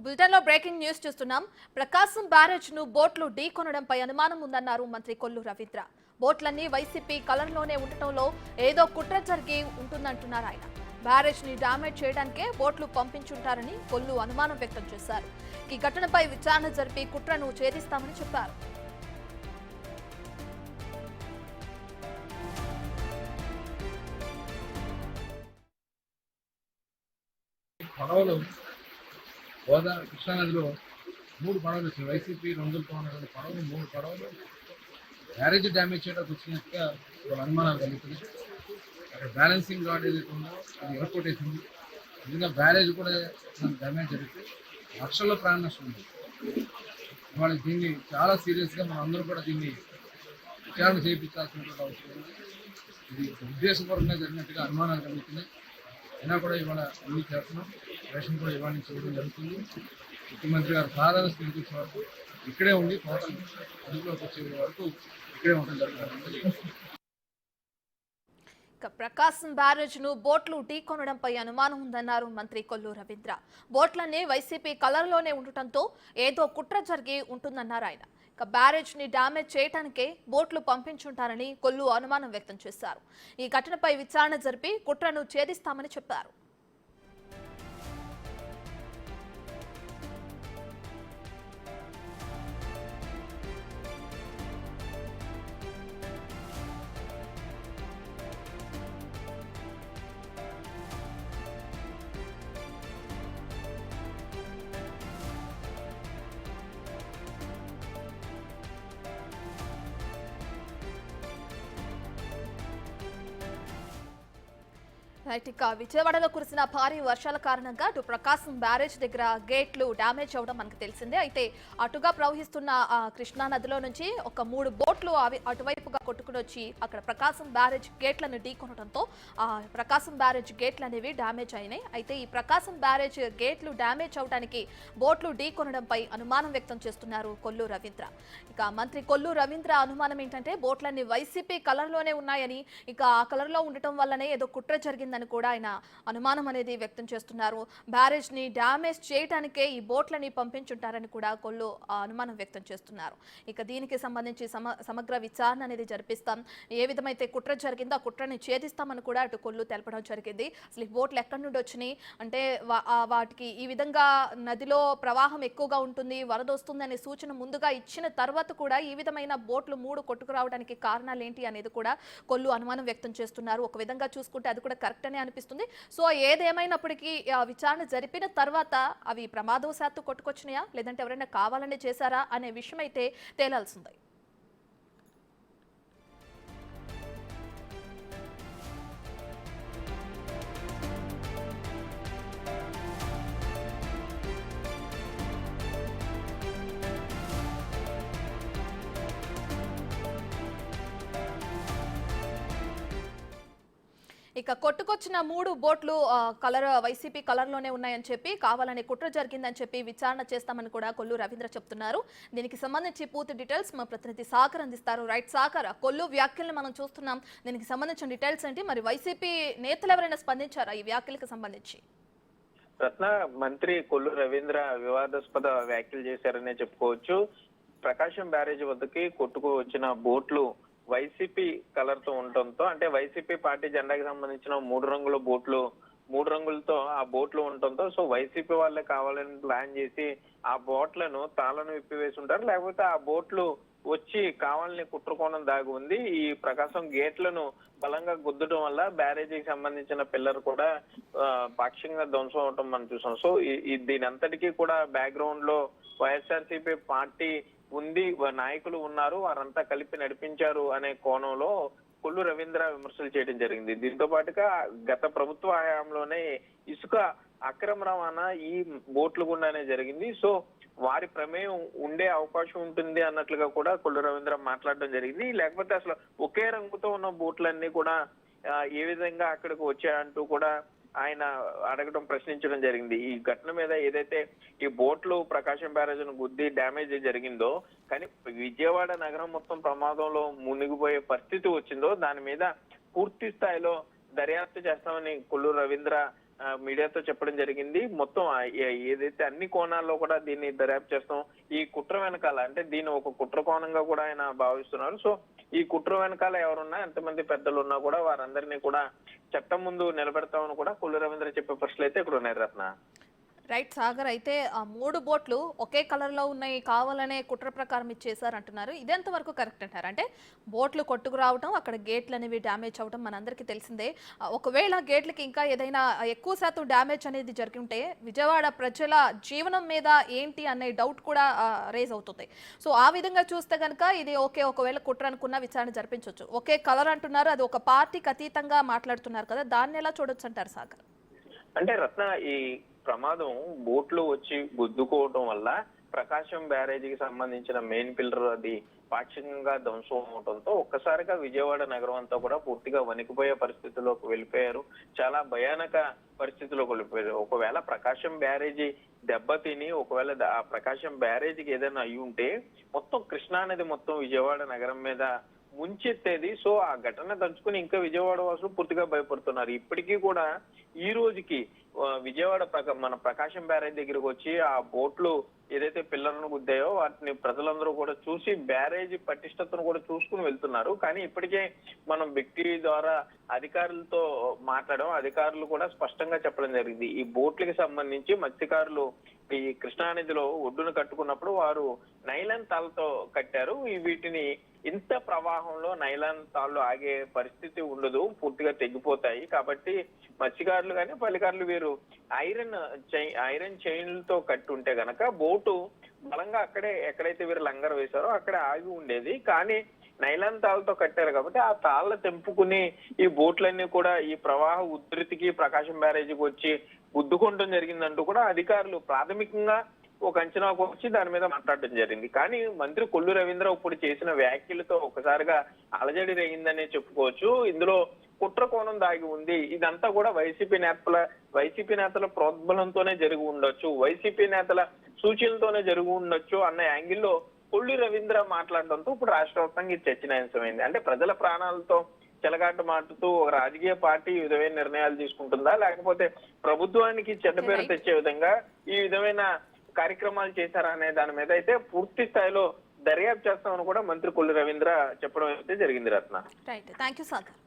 బులెటిన్లో breaking news చూస్తున్నాం. ప్రకాశం barrage ను బోట్లు ఢీకొనడంపై అనుమానం ఉందన్నారు మంత్రి కొల్లు రవీంద్ర. బోట్లన్నీ వైసీపీ కలర్లోనే ఉండటంలో ఏదో కుట్ర జరిగి ఉంటుందంటున్నారు ఆయన. బ్యారేజ్ ని డామేజ్ చేయడానికే బోట్లు పంపించుంటారని కొల్లు అనుమానం వ్యక్తం చేశారు. ఈ ఘటనపై విచారణ జరిపి కుట్రను ఛేదిస్తామని చెప్పారు. గోదావరి కృష్ణానదిలో 3 పడవలు వచ్చాయి. వైసీపీ రంగులతో ఉన్నటువంటి పడవలు 3 పడవలు బ్యారేజ్ డ్యామేజ్ చేయడానికి వచ్చినట్టుగా ఒక అనుమానాలు కలుగుతుంది. అక్కడ బ్యాలెన్సింగ్ రాడ్ ఏదైతే ఉందో అది ఎరకొట్టేసింది. నిజంగా బ్యారేజ్ కూడా డ్యామేజ్ జరిగితే లక్షల్లో ప్రాణ నష్టం ఉంది. ఇవాళ దీన్ని చాలా సీరియస్గా మనం అందరూ కూడా దీన్ని విచారణ చేయించాల్సినటువంటి అవసరం ఉంది. ఇది ఉద్దేశపూర్వకంగా జరిగినట్టుగా అనుమానాలు కలుగుతున్నాయి. అయినా కూడా ఇవాళ అన్ని చేస్తున్నాం. రేషన్ కూడా ఇవాళ చేయడం జరుగుతుంది. ముఖ్యమంత్రి గారు సాధారణ స్థితికి వచ్చే వరకు ఇక్కడే ఉండి టోటల్ అదుపులోకి వచ్చే వరకు ఇక్కడే ఉండడం జరుగుతుంది. ప్రకాశం బ్యారేజ్ ను బోట్లు ఢీకొనడంపై అనుమానం ఉందన్నారు మంత్రి కొల్లు రవీంద్ర. బోట్లన్నీ వైసీపీ కలర్లోనే ఉండటంతో ఏదో కుట్ర జరిగి ఉంటుందన్నారు ఆయన. బ్యారేజ్ ని డామేజ్ చేయడానికే బోట్లు పంపించుంటారని కొల్లు అనుమానం వ్యక్తం చేశారు. ఈ ఘటనపై విచారణ జరిపి కుట్రను ఛేదిస్తామని చెప్పారు. ఇక విజయవాడలో కురిసిన భారీ వర్షాల కారణంగా అటు ప్రకాశం బ్యారేజ్ దగ్గర గేట్లు డ్యామేజ్ అవడం మనకు తెలిసిందే. అయితే అటుగా ప్రవహిస్తున్న కృష్ణా నదిలో నుంచి ఒక 3 బోట్లు అటువైపుగా కొట్టుకుని వచ్చి అక్కడ ప్రకాశం బ్యారేజ్ గేట్లను ఢీకొనడంతో ప్రకాశం బ్యారేజ్ గేట్లు అనేవి డ్యామేజ్ అయినాయి. అయితే ఈ ప్రకాశం బ్యారేజ్ గేట్లు డ్యామేజ్ అవడానికి బోట్లు ఢీకొనడంపై అనుమానం వ్యక్తం చేస్తున్నారు కొల్లు రవీంద్ర. ఇక మంత్రి కొల్లు రవీంద్ర అనుమానం ఏంటంటే బోట్లన్నీ వైసీపీ కలర్లోనే ఉన్నాయని, ఇక ఆ కలర్లో ఉండటం వల్లనే ఏదో కుట్ర జరిగిందని కూడా ఆయన అనుమానం అనేది వ్యక్తం చేస్తున్నారు. బ్యారేజ్ ని డ్యామేజ్ చేయడానికే ఈ బోట్లని పంపించుంటారని కూడా కొల్లు అనుమానం వ్యక్తం చేస్తున్నారు. ఇక దీనికి సంబంధించి సమగ్ర విచారణ అనేది జరిపిస్తాం. ఏ విధమైతే కుట్ర జరిగిందో ఆ కుట్రని ఛేదిస్తామని కూడా అటు కొల్లు తెలపడం జరిగింది. అసలు ఈ బోట్లు ఎక్కడి నుండి వచ్చినాయి అంటే వాటికి ఈ విధంగా నదిలో ప్రవాహం ఎక్కువగా ఉంటుంది, వరద వస్తుంది అనే సూచన ముందుగా ఇచ్చిన తర్వాత కూడా ఈ విధమైన బోట్లు 3 కొట్టుకురావడానికి కారణాలు ఏంటి అనేది కూడా కొల్లు అనుమానం వ్యక్తం చేస్తున్నారు. ఒక విధంగా చూసుకుంటే అది కూడా కరెక్ట్ అనిపిస్తుంది. సో ఏదేమైనప్పటికీ విచారణ జరిపిన తర్వాత అవి ప్రమాదవశాత్తు కొట్టుకొచ్చినాయా లేదంటే ఎవరైనా కావాలని చేశారా అనే విషయం అయితే తేలాల్సింది. ఇక కొట్టుకొచ్చిన 3 బోట్లు వైసీపీ కలర్లోనే ఉన్నాయని చెప్పి కావాలని కుట్ర జరిగిందని చెప్పి విచారణ చేస్తామని కూడా కొల్లు రవీంద్ర చెప్తున్నారు. దీనికి సంబంధించి పూర్తి డీటెయిల్స్ మా ప్రతినిధి సాగర్ అందిస్తారు. రైట్ సాగర్, కొల్లు వ్యాఖ్యలను మనం చూస్తున్నాం. దీనికి సంబంధించిన డీటెయిల్స్ ఏంటి? మరి వైసీపీ నేతలు ఎవరైనా స్పందించారా ఈ వ్యాఖ్యలకు సంబంధించి? రత్న, మంత్రి కొల్లు రవీంద్ర వివాదాస్పద వ్యాఖ్యలు చేశారనే చెప్పుకోవచ్చు. ప్రకాశం బ్యారేజ్ వద్దకి కొట్టుకు వచ్చిన బోట్లు వైసీపీ కలర్ తో ఉండటంతో, అంటే వైసీపీ పార్టీ జెండాకి సంబంధించిన 3 రంగుల బోట్లు 3 రంగులతో ఆ బోట్లు ఉండటంతో సో వైసీపీ వాళ్ళే కావాలని ప్లాన్ చేసి ఆ బోట్లను తాళను విప్పివేసి ఉంటారు, లేకపోతే ఆ బోట్లు వచ్చి కావాలని కుట్రకోణం దాగి ఉంది. ఈ ప్రకాశం గేట్లను బలంగా గుద్దడం వల్ల బ్యారేజీకి సంబంధించిన పిల్లర్ కూడా పాక్షికంగా ధ్వంసం అవటం మనం చూసాం. సో దీని అంతటికీ కూడా బ్యాక్గ్రౌండ్ లో వైఎస్ఆర్సీపీ పార్టీ ఉంది, నాయకులు ఉన్నారు, వారంతా కలిపి నడిపించారు అనే కోణంలో కొల్లు రవీంద్ర విమర్శలు చేయడం జరిగింది. దీంతో పాటుగా గత ప్రభుత్వ హయాంలోనే ఇసుక అక్రమ రవాణా ఈ బోట్ల గుండానే జరిగింది. సో వారి ప్రమేయం ఉండే అవకాశం ఉంటుంది అన్నట్లుగా కూడా కొల్లు రవీంద్ర మాట్లాడడం జరిగింది. లేకపోతే అసలు ఒకే రంగుతో ఉన్న బోట్లన్నీ కూడా ఏ విధంగా అక్కడికి వచ్చాయంటూ కూడా ఆయన అడగడం, ప్రశ్నించడం జరిగింది. ఈ ఘటన మీద ఏదైతే ఈ బోట్లు ప్రకాశం బ్యారేజ్ ను గుద్ది డ్యామేజ్ జరిగిందో, కానీ విజయవాడ నగరం మొత్తం ప్రమాదంలో మునిగిపోయే పరిస్థితి వచ్చిందో దాని మీద పూర్తి స్థాయిలో దర్యాప్తు చేస్తామని కొల్లు రవీంద్ర మీడియాతో చెప్పడం జరిగింది. మొత్తం ఏదైతే అన్ని కోణాల్లో కూడా దీన్ని దర్యాప్తు చేస్తాం. ఈ కుట్ర వెనకాల అంటే దీన్ని ఒక కుట్ర కోణంగా కూడా ఆయన భావిస్తున్నారు. సో ఈ కుట్ర వెనకాల ఎవరున్నా, ఎంతమంది పెద్దలు ఉన్నా కూడా వారందరినీ కూడా చట్టం ముందు నిలబెడతామని కూడా కొల్లు రవీంద్ర చెప్పే ప్రశ్నలు అయితే ఇక్కడ ఉన్నాయి రత్న. రైట్ సాగర్, అయితే ఆ 3 బోట్లు ఒకే కలర్లో ఉన్నాయి, కావాలనే కుట్ర ప్రకారం ఇచ్చేసారు అంటున్నారు. ఇదెంత వరకు కరెక్ట్ అంటారు? అంటే బోట్లు కొట్టుకు రావడం, అక్కడ గేట్లు అనేవి డ్యామేజ్ అవడం మనందరికీ తెలిసిందే. ఒకవేళ గేట్లకి ఇంకా ఏదైనా ఎక్కువ శాతం డ్యామేజ్ అనేది జరిగి ఉంటే విజయవాడ ప్రజల జీవనం మీద ఏంటి అనే డౌట్ కూడా రేజ్ అవుతుంది. సో ఆ విధంగా చూస్తే కనుక ఇది ఓకే, ఒకవేళ కుట్ర అనుకున్న విచారణ జరిపించవచ్చు. ఒకే కలర్ అంటున్నారు, అది ఒక పార్టీకి అతీతంగా మాట్లాడుతున్నారు కదా, దాన్ని ఎలా చూడొచ్చు అంటారు సాగర్? అంటే రత్న, ఈ ప్రమాదం బోట్లు వచ్చి గుద్దుకోవడం వల్ల ప్రకాశం బ్యారేజీకి సంబంధించిన మెయిన్ పిల్లర్ అది పాక్షికంగా ధ్వంసం అవడంతో ఒక్కసారిగా విజయవాడ నగరం అంతా కూడా పూర్తిగా వణికిపోయే పరిస్థితిలోకి వెళ్ళిపోయారు. చాలా భయానక పరిస్థితిలోకి వెళ్ళిపోయారు. ఒకవేళ ప్రకాశం బ్యారేజీ దెబ్బతిని ఒకవేళ ఆ ప్రకాశం బ్యారేజీకి ఏదైనా అయి ఉంటే మొత్తం కృష్ణా నది మొత్తం విజయవాడ నగరం మీద ముంచెత్తేది. సో ఆ ఘటన దంచుకుని ఇంకా విజయవాడ వాసులు పూర్తిగా భయపడుతున్నారు. ఇప్పటికీ కూడా ఈ రోజుకి విజయవాడ మన ప్రకాశం బ్యారేజ్ దగ్గరకు వచ్చి ఆ బోట్లు ఏదైతే పిల్లర్లను గుద్దాయో వాటిని ప్రజలందరూ కూడా చూసి బ్యారేజీ పటిష్టతను కూడా చూసుకుని వెళ్తున్నారు. కానీ ఇప్పటికే మనం వ్యక్తి ద్వారా అధికారులతో మాట్లాడడం, అధికారులు కూడా స్పష్టంగా చెప్పడం జరిగింది. ఈ బోట్లకి సంబంధించి మత్స్యకారులు ఈ కృష్ణానదిలో ఒడ్డును కట్టుకున్నప్పుడు వారు నైలాన్ తాళ్లతో కట్టారు. వీటిని ఇంత ప్రవాహంలో నైలాన్ తాళ్లు ఆగే పరిస్థితి ఉండదు, పూర్తిగా తెగిపోతాయి. కాబట్టి మత్స్యకారులు కానీ పల్లికారులు వీరు ఐరన్ చైన్లతో కట్టి ఉంటే గనక బోటు బలంగా అక్కడే ఎక్కడైతే వీరు లంగర్ వేశారో అక్కడే ఆగి ఉండేది. కానీ నైలాన్ తాళ్లతో కట్టారు కాబట్టి ఆ తాళ్ళ తెంపుకుని ఈ బోట్లన్నీ కూడా ఈ ప్రవాహ ఉధృతికి ప్రకాశం బ్యారేజీకి వచ్చి గుద్దుకోవడం జరిగిందంటూ కూడా అధికారులు ప్రాథమికంగా ఒక అంచనాకు వచ్చి దాని మీద మాట్లాడడం జరిగింది. కానీ మంత్రి కొల్లు రవీంద్ర ఇప్పుడు చేసిన వ్యాఖ్యలతో ఒకసారిగా అలజడి రేగిందనే చెప్పుకోవచ్చు. ఇందులో కుట్ర కోణం దాగి ఉంది. ఇదంతా కూడా వైసీపీ నేతల ప్రోద్బలంతోనే జరిగి ఉండొచ్చు, వైసీపీ నేతల సూచనలతోనే జరిగి ఉండొచ్చు అన్న యాంగిల్లో కొల్లు రవీంద్ర మాట్లాడడంతో ఇప్పుడు రాష్ట్ర వ్యాప్తంగా ఇది చర్చనీయాంశమైంది. అంటే ప్రజల ప్రాణాలతో చెలగాట మాటుతూ ఒక రాజకీయ పార్టీ ఈ విధమైన నిర్ణయాలు తీసుకుంటుందా, లేకపోతే ప్రభుత్వానికి చెడ్డ పేరు తెచ్చే విధంగా ఈ విధమైన కార్యక్రమాలు చేశారా అనే దాని మీద అయితే పూర్తి స్థాయిలో దర్యాప్తు చేస్తామని కూడా మంత్రి కొల్లు రవీంద్ర చెప్పడం అయితే జరిగింది Ratna. Right, thank you Sagar.